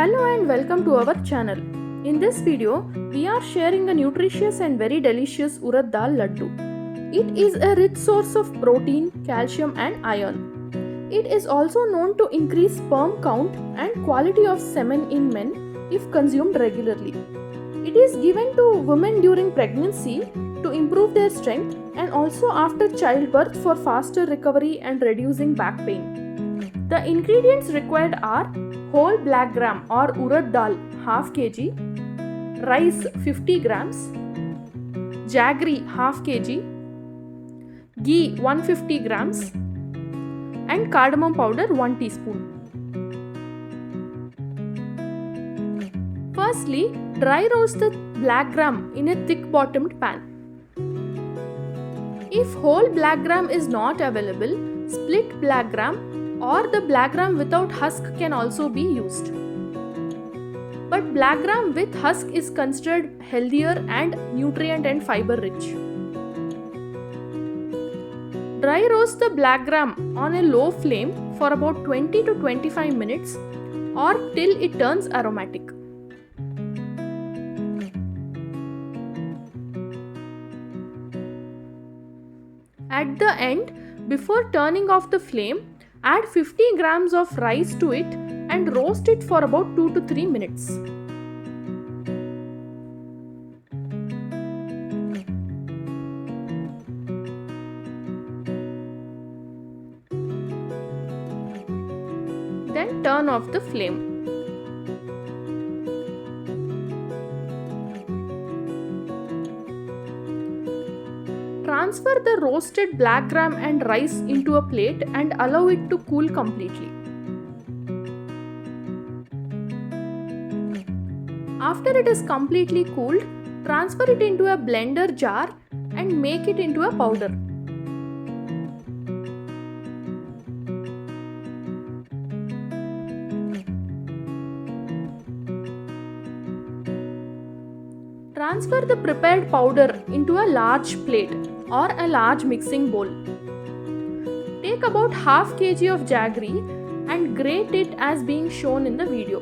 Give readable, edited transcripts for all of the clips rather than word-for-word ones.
Hello and welcome to our channel. In this video, we are sharing a nutritious and very delicious Urad Dal Laddu. It is a rich source of protein, calcium and iron. It is also known to increase sperm count and quality of semen in men if consumed regularly. It is given to women during pregnancy to improve their strength and also after childbirth for faster recovery and reducing back pain. The ingredients required are whole blackgram or Urad Dal half kg, rice 50 grams, jaggery half kg, ghee 150 grams and cardamom powder 1 teaspoon. Firstly, dry roast the blackgram in a thick bottomed pan. If whole blackgram is not available, split blackgram or the blackgram without husk can also be used. But blackgram with husk is considered healthier and nutrient and fiber rich. Dry roast the blackgram on a low flame for about 20 to 25 minutes or till it turns aromatic. At the end, before turning off the flame, add 50 grams of rice to it and roast it for about 2 to 3 minutes. Then turn off the flame. Transfer the roasted blackgram and rice into a plate and allow it to cool completely. After it is completely cooled, transfer it into a blender jar and make it into a powder. Transfer the prepared powder into a large plate or a large mixing bowl. Take about half kg of jaggery and grate it as being shown in the video.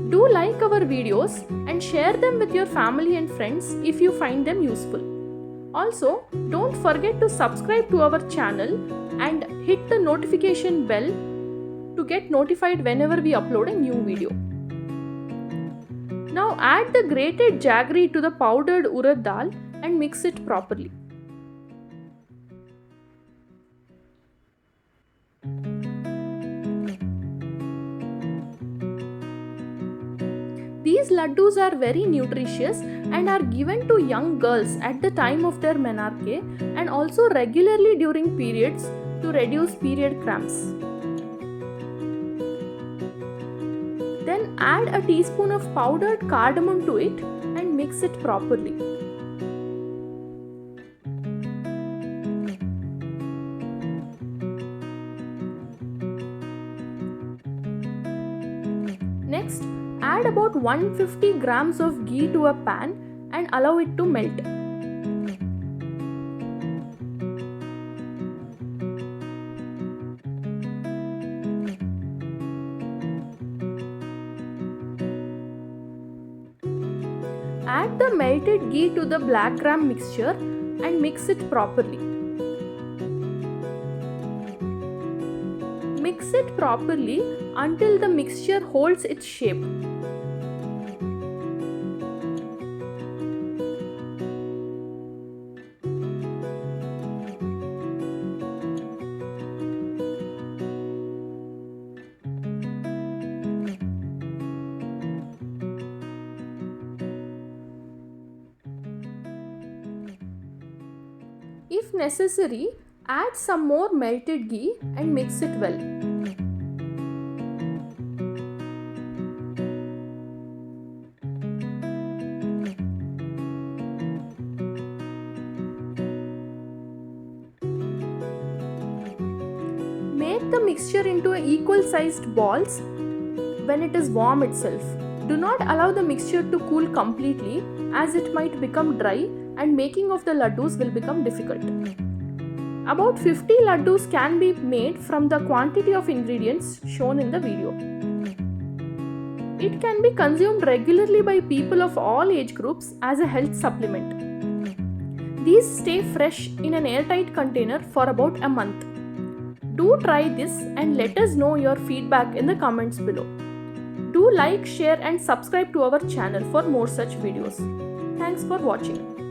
Do like our videos and share them with your family and friends if you find them useful. Also, don't forget to subscribe to our channel and hit the notification bell to get notified whenever we upload a new video. Now add the grated jaggery to the powdered Urad Dal and mix it properly. These laddus are very nutritious and are given to young girls at the time of their menarche and also regularly during periods to reduce period cramps. Then add a teaspoon of powdered cardamom to it and mix it properly. Next, add about 150 grams of ghee to a pan and allow it to melt. Add the melted ghee to the blackgram mixture and mix it properly. Mix it properly until the mixture holds its shape. If necessary, add some more melted ghee and mix it well. Make the mixture into equal sized balls when it is warm itself. Do not allow the mixture to cool completely as it might become dry and making of the laddus will become difficult. About 50 laddoos can be made from the quantity of ingredients shown in the video. It can be consumed regularly by people of all age groups as a health supplement. These stay fresh in an airtight container for about a month. Do try this and let us know your feedback in the comments below. Do like, share and subscribe to our channel for more such videos. Thanks for watching.